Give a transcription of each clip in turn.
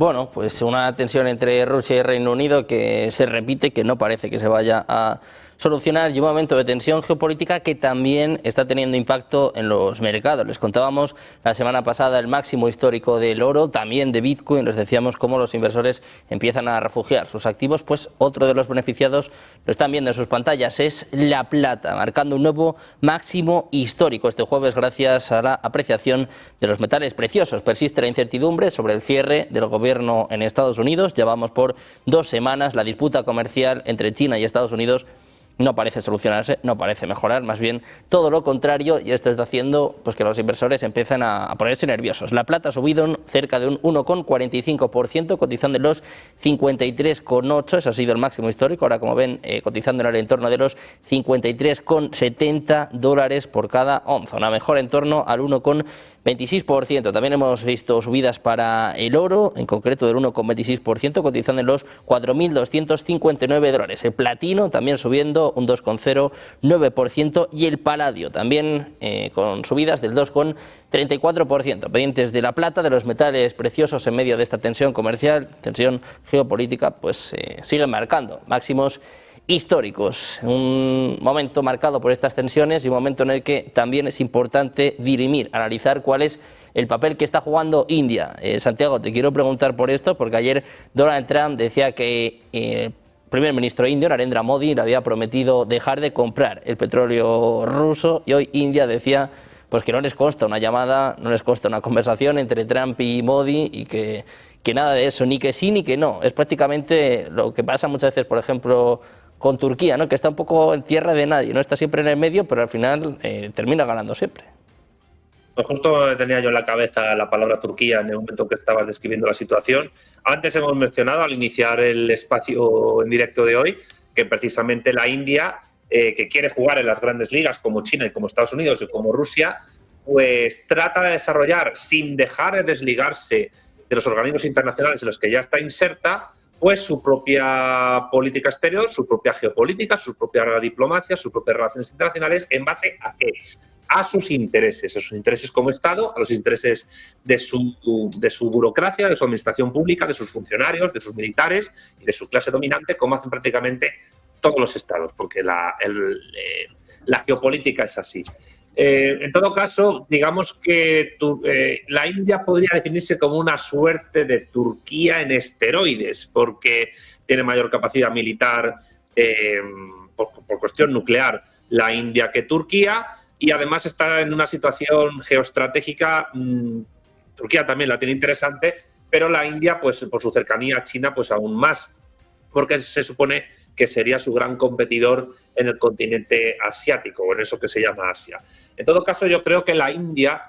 Bueno, pues una tensión entre Rusia y Reino Unido que se repite, que no parece que se vaya a solucionar, y un momento de tensión geopolítica que también está teniendo impacto en los mercados. Les contábamos la semana pasada el máximo histórico del oro, también de Bitcoin. Les decíamos cómo los inversores empiezan a refugiar sus activos. Pues otro de los beneficiados, lo están viendo en sus pantallas, es la plata, marcando un nuevo máximo histórico este jueves gracias a la apreciación de los metales preciosos. Persiste la incertidumbre sobre el cierre del gobierno en Estados Unidos. Llevamos por 2 semanas la disputa comercial entre China y Estados Unidos. No parece solucionarse, no parece mejorar, más bien todo lo contrario, y esto está haciendo pues que los inversores empiezan a ponerse nerviosos. La plata ha subido cerca de un 1,45%, cotizando en los 53,8, eso ha sido el máximo histórico. Ahora, como ven, cotizando en el entorno de los 53,70 dólares por cada onza, una mejora en torno al 1,26%. También hemos visto subidas para el oro, en concreto del 1,26%, cotizando en los 4.259 dólares. El platino también subiendo un 2,09%, y el paladio también con subidas del 2,34%. Pendientes de la plata, de los metales preciosos en medio de esta tensión comercial, tensión geopolítica, pues siguen marcando máximos históricos. Un momento marcado por estas tensiones y un momento en el que también es importante dirimir, analizar cuál es el papel que está jugando India. Santiago, te quiero preguntar por esto, porque ayer Donald Trump decía que el primer ministro indio, Narendra Modi, le había prometido dejar de comprar el petróleo ruso, y hoy India decía pues que no les consta una llamada, no les consta una conversación entre Trump y Modi, y que nada de eso, ni que sí ni que no. Es prácticamente lo que pasa muchas veces, por ejemplo, con Turquía, ¿no? Que está un poco en tierra de nadie, no está siempre en el medio, pero al final termina ganando siempre. Pues justo tenía yo en la cabeza la palabra Turquía en el momento que estabas describiendo la situación. Antes hemos mencionado, al iniciar el espacio en directo de hoy, que precisamente la India, que quiere jugar en las grandes ligas como China y como Estados Unidos y como Rusia, pues trata de desarrollar, sin dejar de desligarse de los organismos internacionales en los que ya está inserta, pues su propia política exterior, su propia geopolítica, su propia diplomacia, sus propias relaciones internacionales. ¿En base a qué? A sus intereses como Estado, a los intereses de su burocracia, de su administración pública, de sus funcionarios, de sus militares y de su clase dominante, como hacen prácticamente todos los estados, porque la geopolítica es así. En todo caso, digamos que la India podría definirse como una suerte de Turquía en esteroides, porque tiene mayor capacidad militar por cuestión nuclear la India que Turquía, y además está en una situación geoestratégica. Turquía también la tiene interesante, pero la India, pues por su cercanía a China, pues aún más, porque se supone que sería su gran competidor en el continente asiático, o en eso que se llama Asia. En todo caso, yo creo que la India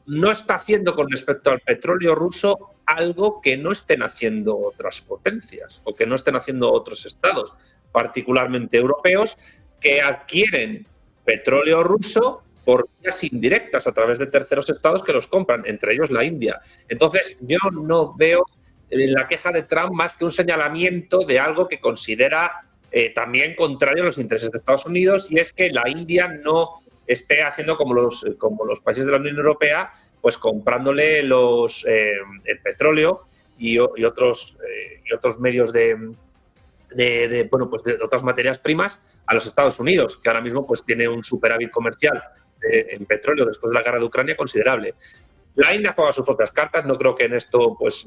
no está haciendo con respecto al petróleo ruso algo que no estén haciendo otras potencias o que no estén haciendo otros estados, particularmente europeos, que adquieren petróleo ruso por vías indirectas a través de terceros estados que los compran, entre ellos la India. Entonces, yo no veo la queja de Trump más que un señalamiento de algo que considera también contrario a los intereses de Estados Unidos, y es que la India no esté haciendo como los países de la Unión Europea, pues comprándole el petróleo y otros medios de otras materias primas a los Estados Unidos, que ahora mismo pues tiene un superávit comercial en petróleo después de la guerra de Ucrania considerable. La India juega sus propias cartas. No creo que en esto pues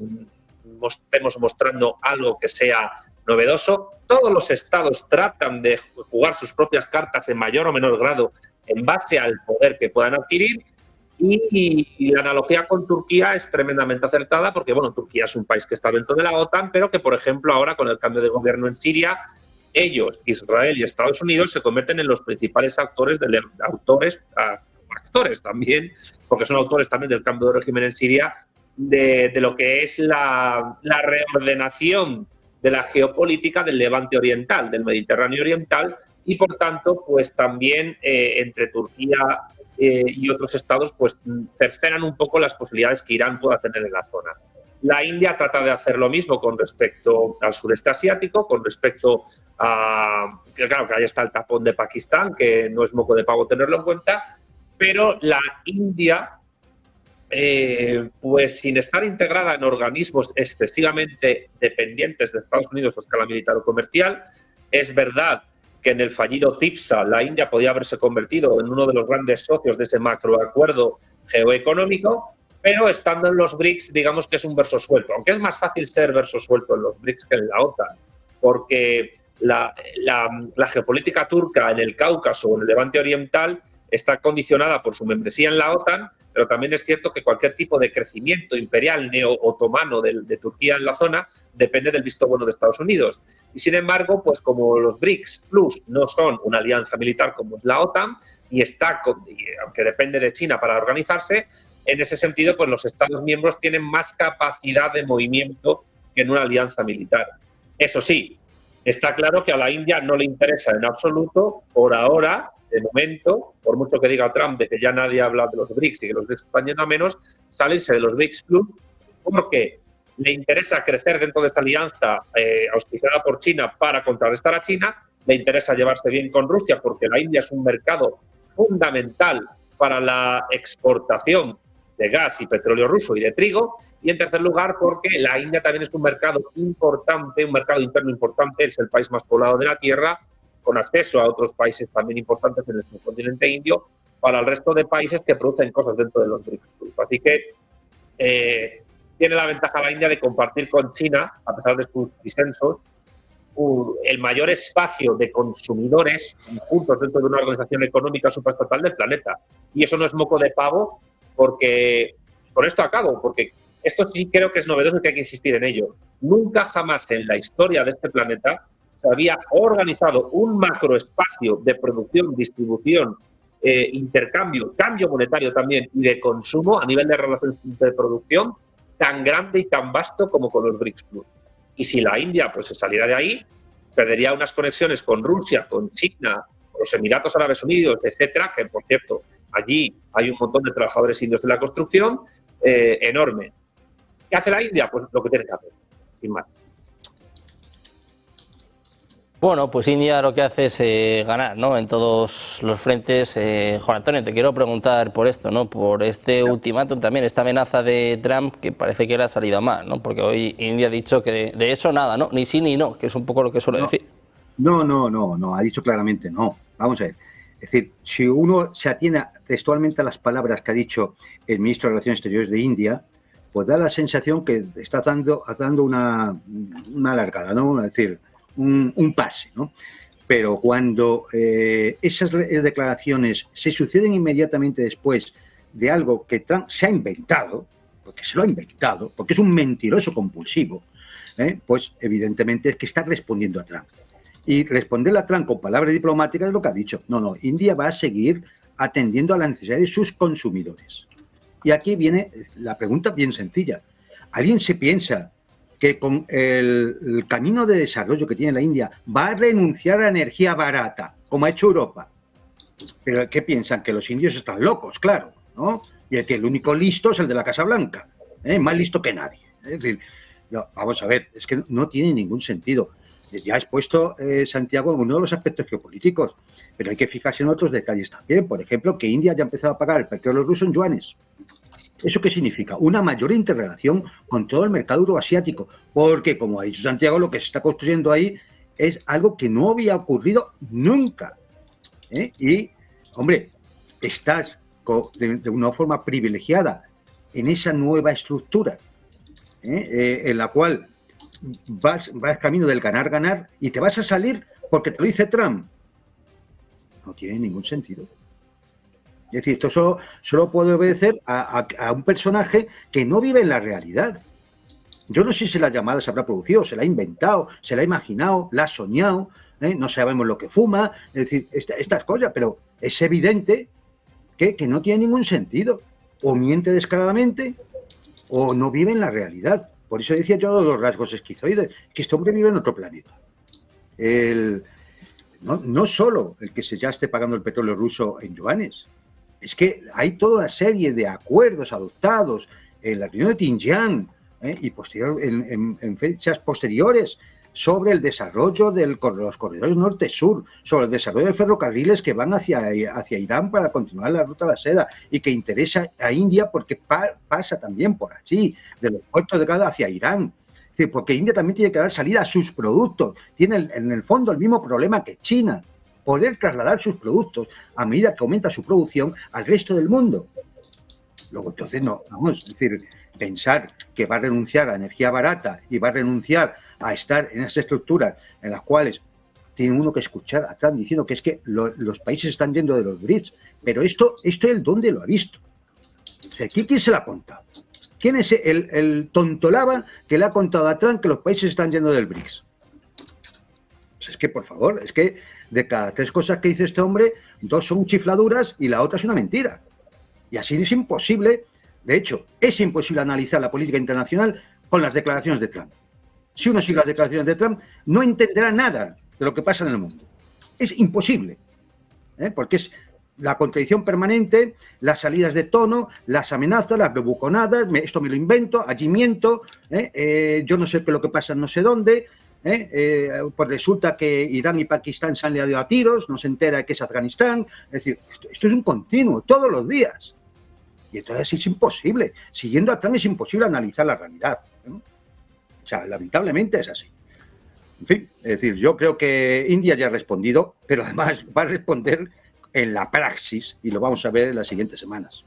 estemos mostrando algo que sea novedoso. Todos los estados tratan de jugar sus propias cartas en mayor o menor grado en base al poder que puedan adquirir, y la analogía con Turquía es tremendamente acertada, porque bueno, Turquía es un país que está dentro de la OTAN, pero que por ejemplo ahora con el cambio de gobierno en Siria, ellos, Israel y Estados Unidos, se convierten en los principales actores también, porque son autores también del cambio de régimen en Siria, de lo que es la reordenación de la geopolítica del Levante Oriental, del Mediterráneo Oriental, y por tanto, pues también entre Turquía y otros estados, pues cercenan un poco las posibilidades que Irán pueda tener en la zona. La India trata de hacer lo mismo con respecto al sudeste asiático, con respecto a, claro, que ahí está el tapón de Pakistán, que no es moco de pavo tenerlo en cuenta, pero la India pues sin estar integrada en organismos excesivamente dependientes de Estados Unidos a escala militar o comercial. Es verdad que en el fallido TIPSA la India podía haberse convertido en uno de los grandes socios de ese macroacuerdo geoeconómico, pero estando en los BRICS, digamos que es un verso suelto, aunque es más fácil ser verso suelto en los BRICS que en la OTAN, porque la geopolítica turca en el Cáucaso o en el Levante Oriental está condicionada por su membresía en la OTAN, pero también es cierto que cualquier tipo de crecimiento imperial neo-otomano de Turquía en la zona depende del visto bueno de Estados Unidos. Y sin embargo, pues como los BRICS Plus no son una alianza militar como es la OTAN, aunque depende de China para organizarse, en ese sentido, pues los Estados miembros tienen más capacidad de movimiento que en una alianza militar. Eso sí, está claro que a la India no le interesa en absoluto, por ahora, de momento, por mucho que diga Trump de que ya nadie habla de los BRICS y que los BRICS están yendo a menos, salirse de los BRICS Plus porque le interesa crecer dentro de esta alianza auspiciada por China para contrarrestar a China, le interesa llevarse bien con Rusia porque la India es un mercado fundamental para la exportación de gas y petróleo ruso y de trigo, y en tercer lugar porque la India también es un mercado importante, un mercado interno importante, es el país más poblado de la Tierra, con acceso a otros países también importantes en el subcontinente indio, para el resto de países que producen cosas dentro de los BRICS. Así que tiene la ventaja la India de compartir con China, a pesar de sus disensos, el mayor espacio de consumidores juntos dentro de una organización económica supraestatal del planeta. Y eso no es moco de pavo, porque, con esto acabo, porque esto sí creo que es novedoso y que hay que insistir en ello. Nunca jamás en la historia de este planeta se había organizado un macroespacio de producción, distribución, intercambio, cambio monetario también y de consumo a nivel de relaciones de producción tan grande y tan vasto como con los BRICS Plus. Y si la India pues se saliera de ahí, perdería unas conexiones con Rusia, con China, con los Emiratos Árabes Unidos, etcétera, que por cierto, allí hay un montón de trabajadores indios de la construcción, enorme. ¿Qué hace la India? Pues lo que tiene que hacer, sin más. Bueno, pues India lo que hace es ganar, ¿no?, en todos los frentes. Juan Antonio, te quiero preguntar por esto, ¿no?, por este ultimátum también, esta amenaza de Trump que parece que le ha salido mal, ¿no?, porque hoy India ha dicho que de eso nada, ¿no?, ni sí ni no, que es un poco lo que suele decir. No, ha dicho claramente no. Vamos a ver, es decir, si uno se atiene textualmente a las palabras que ha dicho el ministro de Relaciones Exteriores de India, pues da la sensación que está dando una largada, ¿no?, es decir, un pase, ¿no? Pero cuando esas declaraciones se suceden inmediatamente después de algo que Trump se ha inventado, porque se lo ha inventado, porque es un mentiroso compulsivo, pues evidentemente es que está respondiendo a Trump. Y responderle a Trump con palabras diplomáticas es lo que ha dicho. No, India va a seguir atendiendo a las necesidades de sus consumidores. Y aquí viene la pregunta bien sencilla. ¿Alguien se piensa que con el camino de desarrollo que tiene la India va a renunciar a la energía barata, como ha hecho Europa? ¿Pero qué piensan? Que los indios están locos, claro, ¿no? Y el único listo es el de la Casa Blanca, más listo que nadie. Es decir, vamos a ver, es que no tiene ningún sentido. Ya ha expuesto Santiago en uno de los aspectos geopolíticos, pero hay que fijarse en otros detalles también. Por ejemplo, que India ya ha empezado a pagar el petróleo ruso en yuanes. ¿Eso qué significa? Una mayor interrelación con todo el mercado euroasiático, porque, como ha dicho Santiago, lo que se está construyendo ahí es algo que no había ocurrido nunca. Y, hombre, estás de una forma privilegiada en esa nueva estructura, en la cual vas camino del ganar-ganar y te vas a salir porque te lo dice Trump. No tiene ningún sentido. Es decir, esto solo puede obedecer a un personaje que no vive en la realidad. Yo no sé si la llamada se habrá producido, se la ha inventado, se la ha imaginado, la ha soñado, no sabemos lo que fuma, es decir, estas cosas, pero es evidente que no tiene ningún sentido. O miente descaradamente o no vive en la realidad. Por eso decía yo los rasgos esquizoides, que este hombre vive en otro planeta. No solo el que ya esté pagando el petróleo ruso en yuanes, es que hay toda una serie de acuerdos adoptados en la reunión de Xinjiang y en fechas posteriores sobre el desarrollo de los corredores norte-sur, sobre el desarrollo de ferrocarriles que van hacia Irán para continuar la ruta de la seda y que interesa a India porque pasa también por allí, de los puertos de Gada hacia Irán. Es decir, porque India también tiene que dar salida a sus productos. Tiene en el fondo el mismo problema que China, poder trasladar sus productos a medida que aumenta su producción al resto del mundo. Luego, entonces, no, vamos, es decir, pensar que va a renunciar a energía barata y va a renunciar a estar en esas estructuras en las cuales tiene uno que escuchar a Trump diciendo que es que los países están yendo de los BRICS. Pero esto ¿el dónde lo ha visto? O sea, ¿quién se lo ha contado? ¿Quién es el tontolaba que le ha contado a Trump que los países están yendo del BRICS? Pues es que, por favor, es que de cada 3 cosas que dice este hombre, 2 son chifladuras y la otra es una mentira. Y así es imposible, de hecho, es imposible analizar la política internacional con las declaraciones de Trump. Si uno sigue las declaraciones de Trump, no entenderá nada de lo que pasa en el mundo. Es imposible, porque es la contradicción permanente, las salidas de tono, las amenazas, las bebuconadas, esto me lo invento, allí miento, yo no sé qué es lo que pasa no sé dónde, pues resulta que Irán y Pakistán se han liado a tiros, no se entera que es Afganistán. Es decir, esto es un continuo, todos los días. Y entonces es imposible. Siguiendo a Trump es imposible analizar la realidad, ¿no? O sea, lamentablemente es así. En fin, es decir, yo creo que India ya ha respondido, pero además va a responder en la praxis y lo vamos a ver en las siguientes semanas.